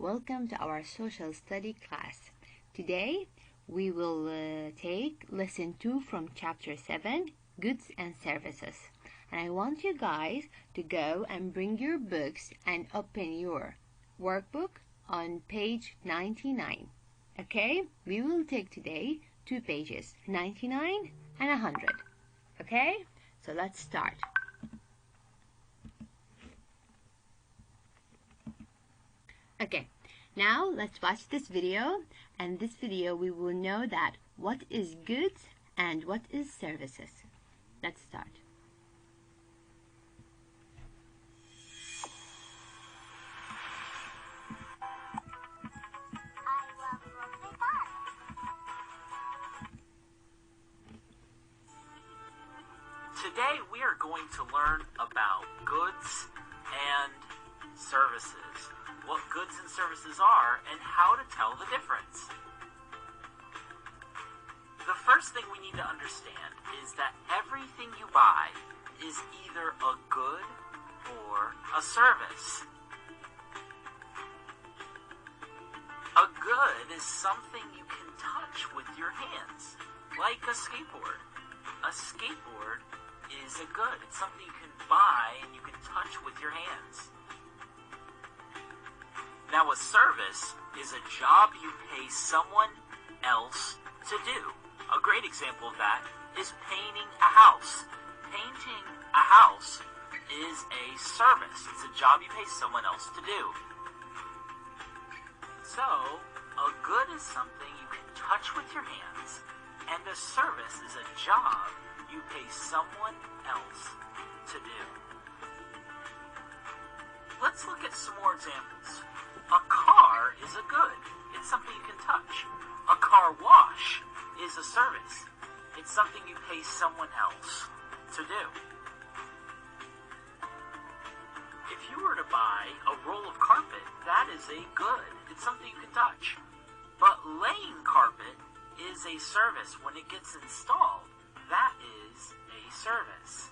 welcome to our social study class. Today we will take lesson 2 from chapter 7, Goods and Services. And I want you guys to go and bring your books and open your workbook on page 99. Okay, we will take today 2 pages, 99 and 100. Okay, so let's start. Okay, now let's watch this video, and this video we will know that what is goods and what is services. Let's start. Today we are going to learn about goods and services. What goods and services are and how to tell the difference. The first thing we need to understand is that everything you buy is either a good or a service. A good is something you can touch with your hands, like a skateboard. A skateboard is a good. It's something you can buy and you can touch with your hands. Now, a service is a job you pay someone else to do. A great example of that is painting a house. Painting a house is a service. It's a job you pay someone else to do. So, a good is something you can touch with your hands, and a service is a job you pay someone else to do. Let's look at some more examples. A car is a good. It's something you can touch. A car wash is a service. It's something you pay someone else to do. If you were to buy a roll of carpet, that is a good. It's something you can touch. But laying carpet is a service. When it gets installed, that is a service.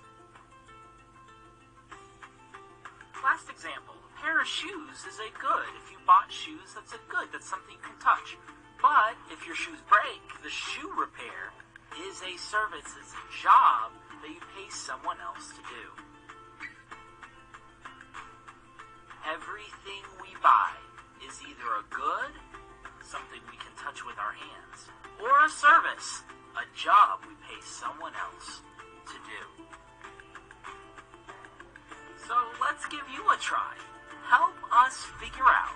Last example. A pair of shoes is a good. If you bought shoes, that's a good. That's something you can touch. But if your shoes break, the shoe repair is a service. It's a job that you pay someone else to do. Everything we buy is either a good, something we can touch with our hands, or a service, a job we pay someone else to do. So let's give you a try. Help us figure out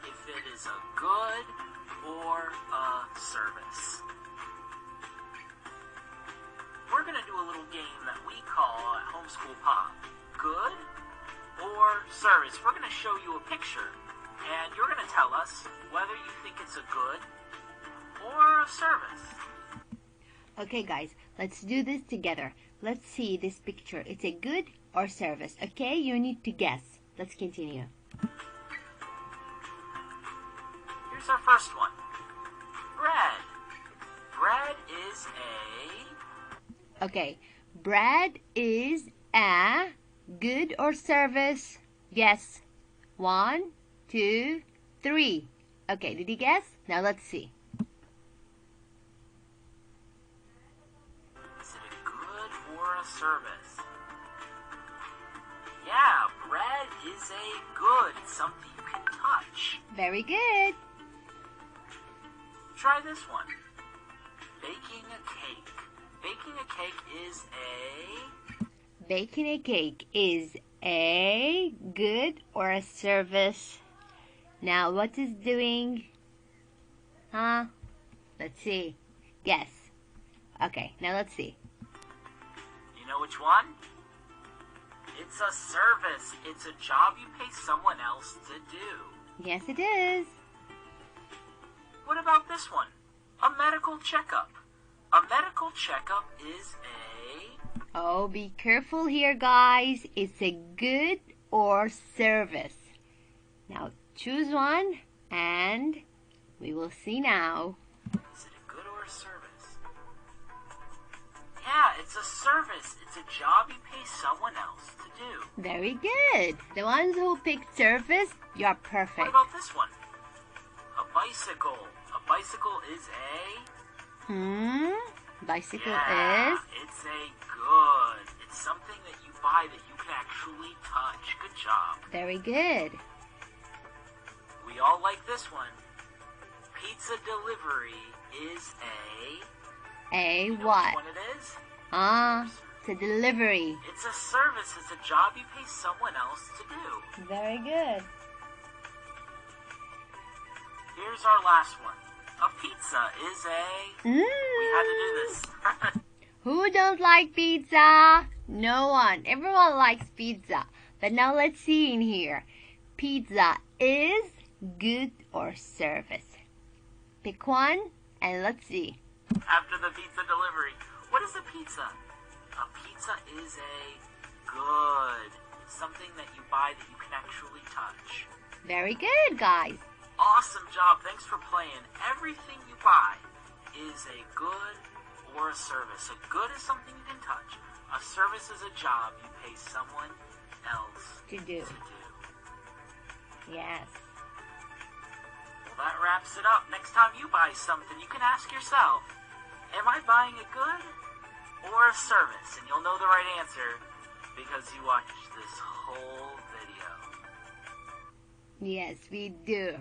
if it is a good or a service. We're going to do a little game that we call at Homeschool Pop. Good or service. We're going to show you a picture, and you're going to tell us whether you think it's a good or a service. Okay guys, let's do this together. Let's see this picture. It's a good or service. Okay, you need to guess. Let's continue. Here's our first one. Bread. Bread is a... Okay, bread is a good or service? Guess. 1, 2, 3. Okay, did you guess? Now let's see. Is it a good or a service? Yeah, bread is a good. It's something you can touch. Very good. Try this one. Baking a cake. Baking a cake is a... Baking a cake is a good or a service? Now what is doing? Huh? Let's see. Guess. Okay, now let's see. You know which one? It's a service. It's a job you pay someone else to do. Yes, it is. What about this one? A medical checkup. A medical checkup is a... Oh, be careful here, guys. It's a good or service. Now choose one, and we will see now. Is it a good or a service? Yeah, it's a service. It's a job you pay someone else to do. Very good. The ones who picked service, you're perfect. What about this one? bicycle. A bicycle is a... Bicycle yeah, is... it's a good. It's something that you buy that you can actually touch. Good job. Very good. We all like this one. Pizza delivery is A you know what? which one it is? It's a delivery. It's a service. It's a job you pay someone else to do. Very good. Here's our last one. A pizza is a... We had to do this. Who don't like pizza? No one. Everyone likes pizza. But now let's see in here. Pizza is good or service? Pick one and let's see. After the pizza delivery, what is a pizza? A pizza is a good. It's something that you buy that you can actually touch. Very good, guys. Awesome job. Thanks for playing. Everything you buy is a good or a service. A good is something you can touch. A service is a job you pay someone else To do. to do. Yes. Well, that wraps it up. Next time you buy something, you can ask yourself, am I buying a good or a service? And you'll know the right answer because you watched this whole video. Yes, we do.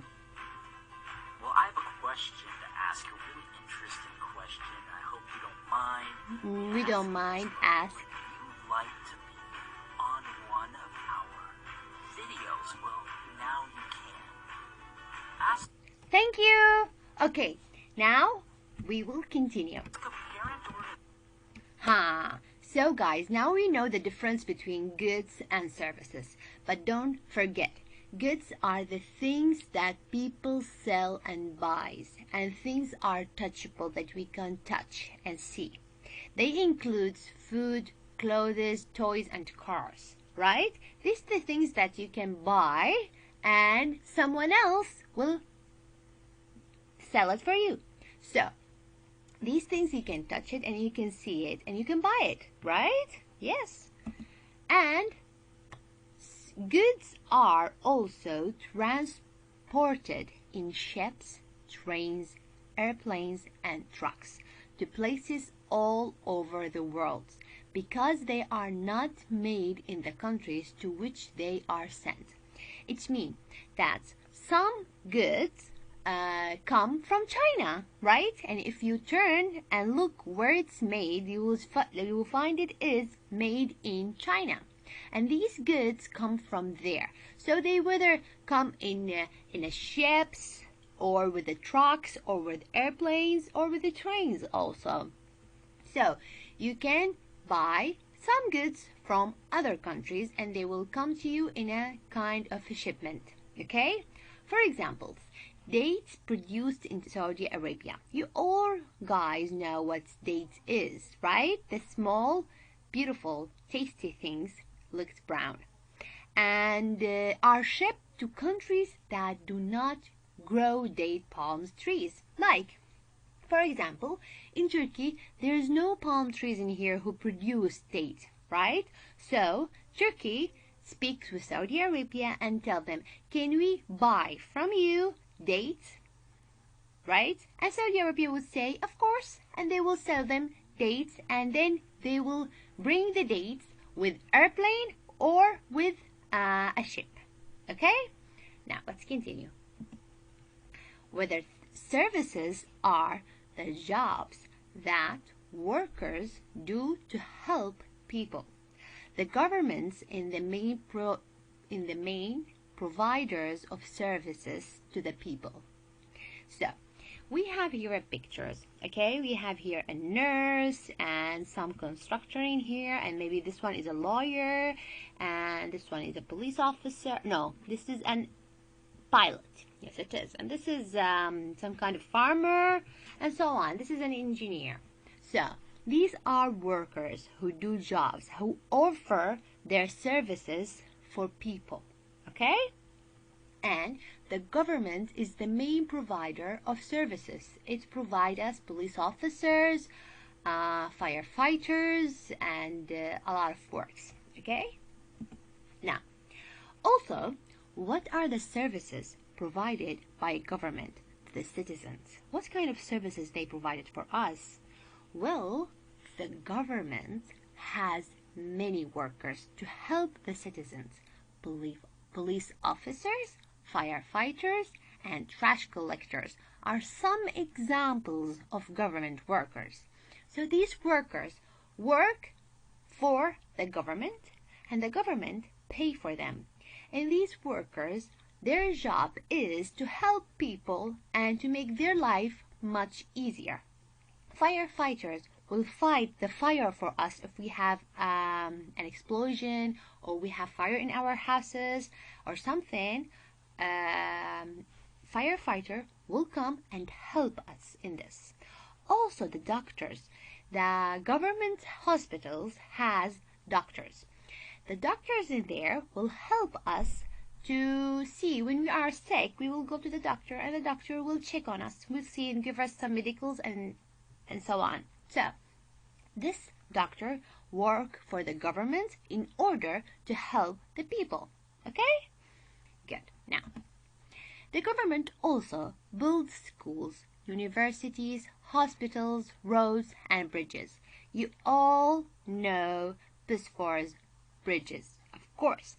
Well, I have a question to ask, a really interesting question. I hope you don't mind. We don't mind. Ask. Would you like to be on one of our videos? Well, now you can. Ask Thank you. Okay, now we will continue. a parent or So guys, now we know the difference between goods and services. But don't forget, goods are the things that people sell and buys, and things are touchable that we can touch and see. They include food, clothes, toys, and cars, right? These are the things that you can buy and someone else will sell it for you. So, these things you can touch it and you can see it and you can buy it, right? Yes. And goods are also transported in ships, trains, airplanes, and trucks to places all over the world because they are not made in the countries to which they are sent. It means that some goods come from China, right? And if you turn and look where it's made, you will find it is made in China. And these goods come from there. So they whether come in a ships or with the trucks or with airplanes or with the trains also. So you can buy some goods from other countries and they will come to you in a kind of a shipment. Okay? For example, dates produced in Saudi Arabia. You all guys know what dates is, right? The small, beautiful, tasty things looks brown. And are shipped to countries that do not grow date palm trees. Like, for example, in Turkey, there is no palm trees in here who produce date, right? So, Turkey speaks with Saudi Arabia and tell them, can we buy from you dates, right? And Saudi Arabia would say, of course, and they will sell them dates and then they will bring the dates with airplane or with a ship. Okay? Now, let's continue. Whether services are the jobs that workers do to help people. The governments in the main providers of services to the people. So, we have here pictures, okay? We have here a nurse and some constructor in here, and maybe this one is a lawyer, and this one is a police officer. No, this is an pilot. Yes, it is. And this is some kind of farmer, and so on. This is an engineer. So, these are workers who do jobs, who offer their services for people. Okay? And the government is the main provider of services. It provides us police officers, firefighters, and a lot of works. Okay? Now, also, what are the services provided by government? the citizens. What kind of services they provided for us? Well, the government has many workers to help the citizens. Police officers, firefighters, and trash collectors are some examples of government workers. So these workers work for the government, and the government pay for them. And these workers, their job is to help people and to make their life much easier. Firefighters will fight the fire for us if we have an explosion or we have fire in our houses or something. Firefighter will come and help us in this. Also, the doctors. The government hospitals has doctors. The doctors in there will help us to see when we are sick. We will go to the doctor and the doctor will check on us. We'll see and give us some medicals and so on. So, this doctor work for the government in order to help the people. Okay? Good. Now, the government also builds schools, universities, hospitals, roads, and bridges. You all know Bosphorus bridges, of course.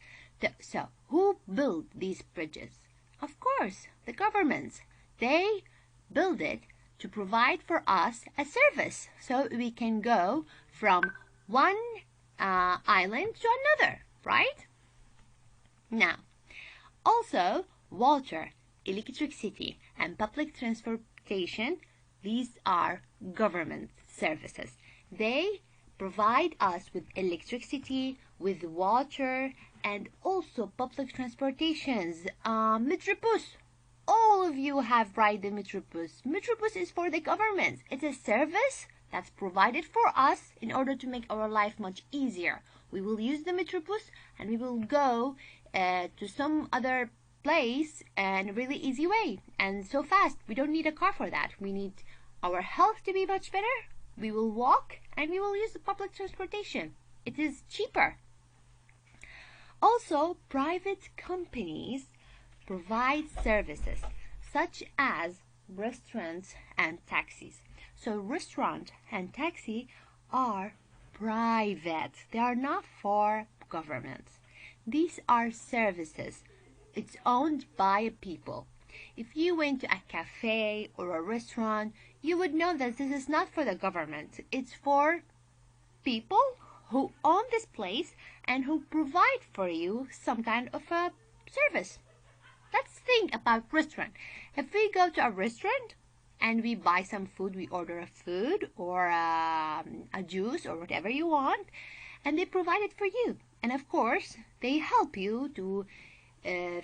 So, who built these bridges? Of course, the governments. They build it to provide for us a service so we can go from one island to another, right? Now, also water, electricity, and public transportation, these are government services. They provide us with electricity, with water, and also public transportations. Metrobus. All of you have ride the Metrobus. Metrobus is for the government. It's a service that's provided for us in order to make our life much easier. We will use the Metrobus and we will go to some other place in a really easy way and so fast. We don't need a car for that. We need our health to be much better. We will walk and we will use the public transportation. It is cheaper. Also, private companies provide services such as restaurants and taxis. So restaurant and taxi are private. They are not for government. These are services. It's owned by people. If you went to a cafe or a restaurant, you would know that this is not for the government. It's for people who own this place and who provide for you some kind of a service. Let's think about restaurant. If we go to a restaurant and we buy some food, we order a food or a juice or whatever you want, and they provide it for you. And of course, they help you to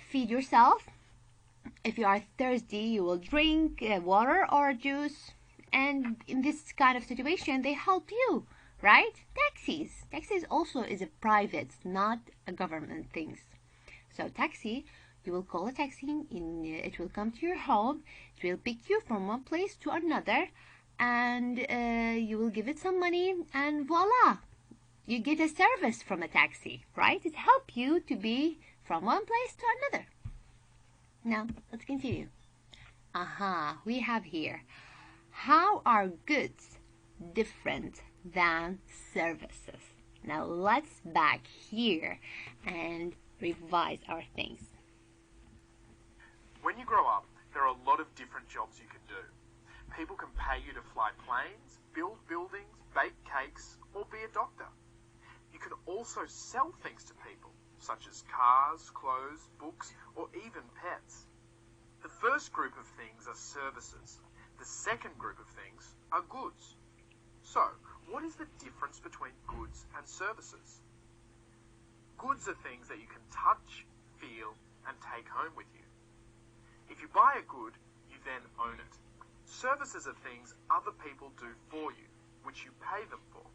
feed yourself. If you are thirsty, you will drink water or juice. And in this kind of situation, they help you, right? Taxis. Taxis also is a private, not a government thing. So taxi, you will call a taxi, it will come to your home, it will pick you from one place to another, and you will give it some money, and voila! You get a service from a taxi, right? It helps you to be from one place to another. Now, let's continue. We have here, how are goods different than services? Now, let's back here and revise our things. When you grow up, there are a lot of different jobs you can do. People can pay you to fly planes, build buildings, bake cakes, or be a doctor. You can also sell things to people, such as cars, clothes, books, or even pets. The first group of things are services. The second group of things are goods. So, what is the difference between goods and services? Goods are things that you can touch, feel, and take home with you. If you buy a good, you then own it. Services are things other people do for you, which you pay them for.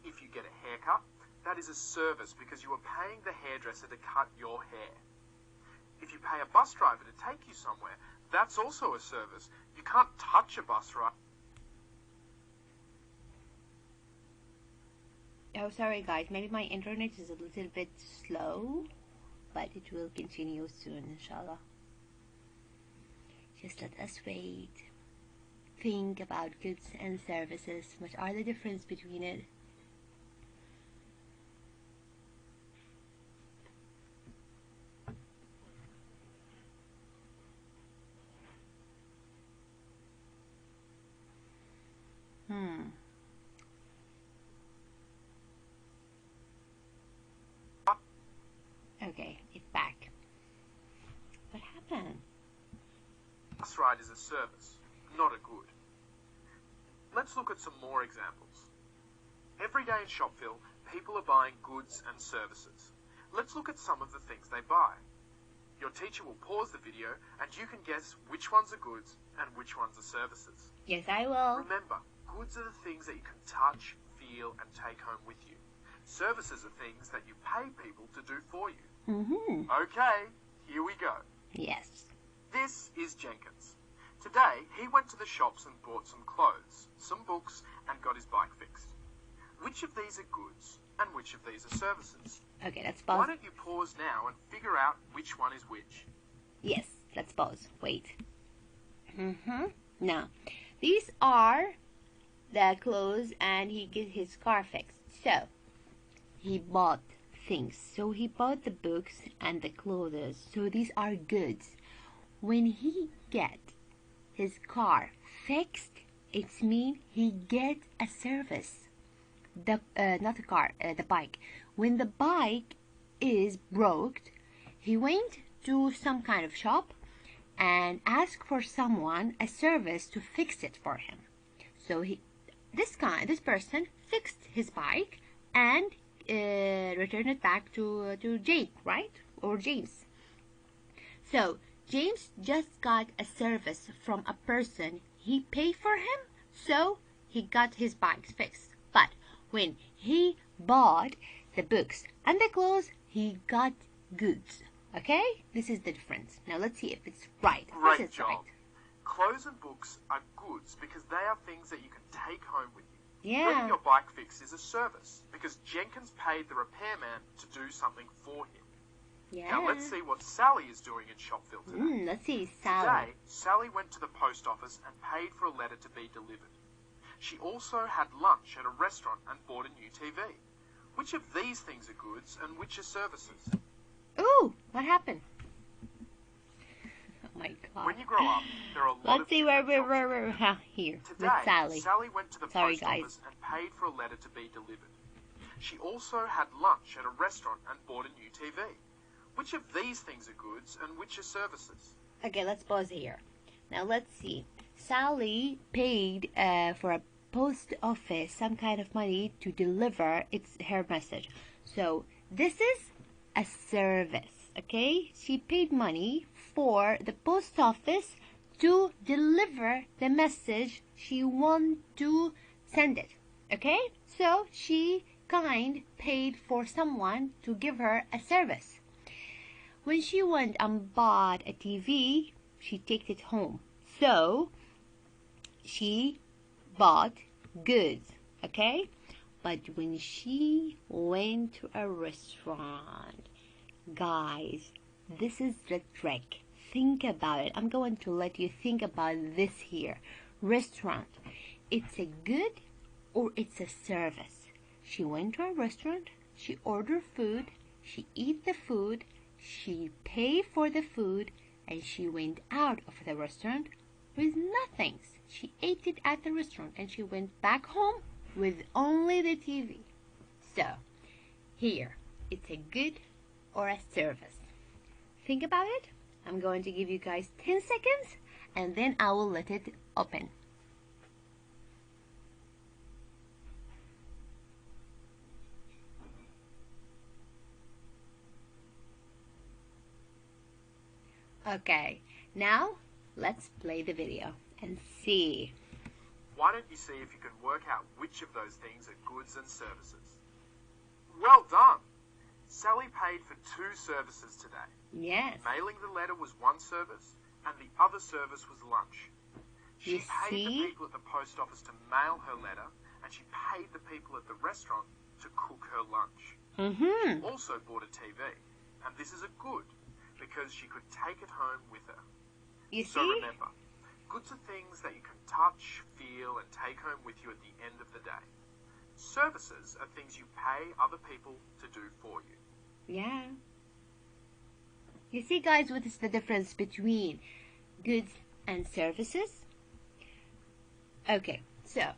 If you get a haircut, that is a service because you are paying the hairdresser to cut your hair. If you pay a bus driver to take you somewhere, that's also a service. You can't touch a bus driver. Oh, sorry guys, maybe my internet is a little bit slow, but it will continue soon, inshallah. Just let us wait. Think about goods and services. What are the difference between it? Okay, it's back. What happened? Bus ride is a service, not a good. Let's look at some more examples. Every day in Shopville, people are buying goods and services. Let's look at some of the things they buy. Your teacher will pause the video and you can guess which ones are goods and which ones are services. Yes, I will. Remember, goods are the things that you can touch, feel and take home with you. Services are things that you pay people to do for you. Okay, here we go. Yes. This is Jenkins. Today, he went to the shops and bought some clothes, some books, and got his bike fixed. Which of these are goods and which of these are services? Okay, let's Why pause. don't you pause now and figure out which one is which? Yes, let's pause. Wait. Now, these are the clothes and he gets his car fixed. So, he bought things. So he bought the books and the clothes. So these are goods. When he get his car fixed, it means he get a service. Not the car, the bike. When the bike is broke, he went to some kind of shop and asked for someone a service to fix it for him. So this person fixed his bike and returned it back to Jake, right? Or James. So James just got a service from a person. He paid for him, so he got his bike fixed. But when he bought the books and the clothes, he got goods. Okay? This is the difference. Now let's see if it's right. Great This is job. right. Clothes and books are goods because they are things that you can take home with you. Yeah. Getting your bike fixed is a service because Jenkins paid the repairman to do something for him. Yeah. Now let's see what Sally is doing in Shopville today. Let's see, Sally. Today, Sally went to the post office and paid for a letter to be delivered. She also had lunch at a restaurant and bought a new TV. Which of these things are goods and which are services? Ooh, what happened? Oh my God. When you grow up, there are a lot Let's of see where different jobs. we're here Today, with Sally. Sally went to the Sorry, post guys. office and paid for a letter to be delivered. She also had lunch at a restaurant and bought a new TV. Which of these things are goods and which are services? Okay, let's pause here. Now let's see. Sally paid for a post office some kind of money to deliver her message. So this is a service, okay? She paid money for the post office to deliver the message she want to send it, okay? So she paid for someone to give her a service. When she went and bought a TV, she takes it home. So she bought goods, okay? But when she went to a restaurant, guys, this is the trick. Think about it. I'm going to let you think about this here. Restaurant. It's a good or it's a service. She went to a restaurant. She ordered food. She ate the food. She paid for the food. And she went out of the restaurant with nothing. She ate it at the restaurant and she went back home with only the TV. So, here, it's a good or a service. Think about it. I'm going to give you guys 10 seconds and then I will let it open. Okay, now let's play the video and see. Why don't you see if you can work out which of those things are goods and services? Well done! Sally paid for 2 services today. Yes. Mailing the letter was one service, and the other service was lunch. She You paid see? the people at the post office to mail her letter, and she paid the people at the restaurant to cook her lunch. She also bought a TV, and this is a good because she could take it home with her. You So see? remember, Goods are things that you can touch, feel, and take home with you at the end of the day. Services are things you pay other people to do for you. Yeah. You see, guys, what is the difference between goods and services? Okay, so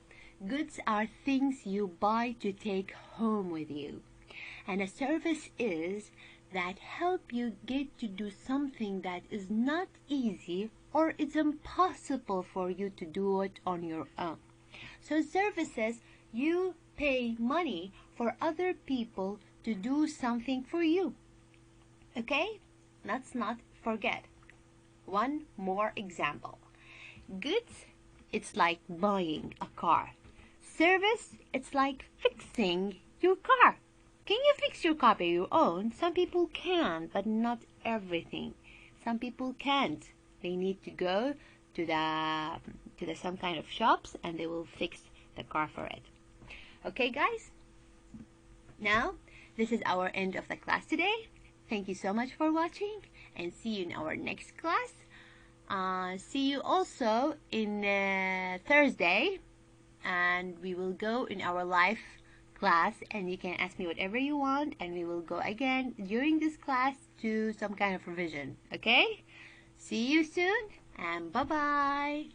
goods are things you buy to take home with you. And a service is that help you get to do something that is not easy or it's impossible for you to do it on your own. So services, you pay money for other people to do something for you. Okay? Let's not forget. One more example. Goods, it's like buying a car. Service, it's like fixing your car. Can you fix your car by your own? Some people can, but not everything. Some people can't. They need to go to the some kind of shops and they will fix the car for it. Okay, guys? Now, this is our end of the class today. Thank you so much for watching and see you in our next class. See you also in Thursday, and we will go in our live class and you can ask me whatever you want and we will go again during this class to some kind of revision. Okay? See you soon and bye-bye.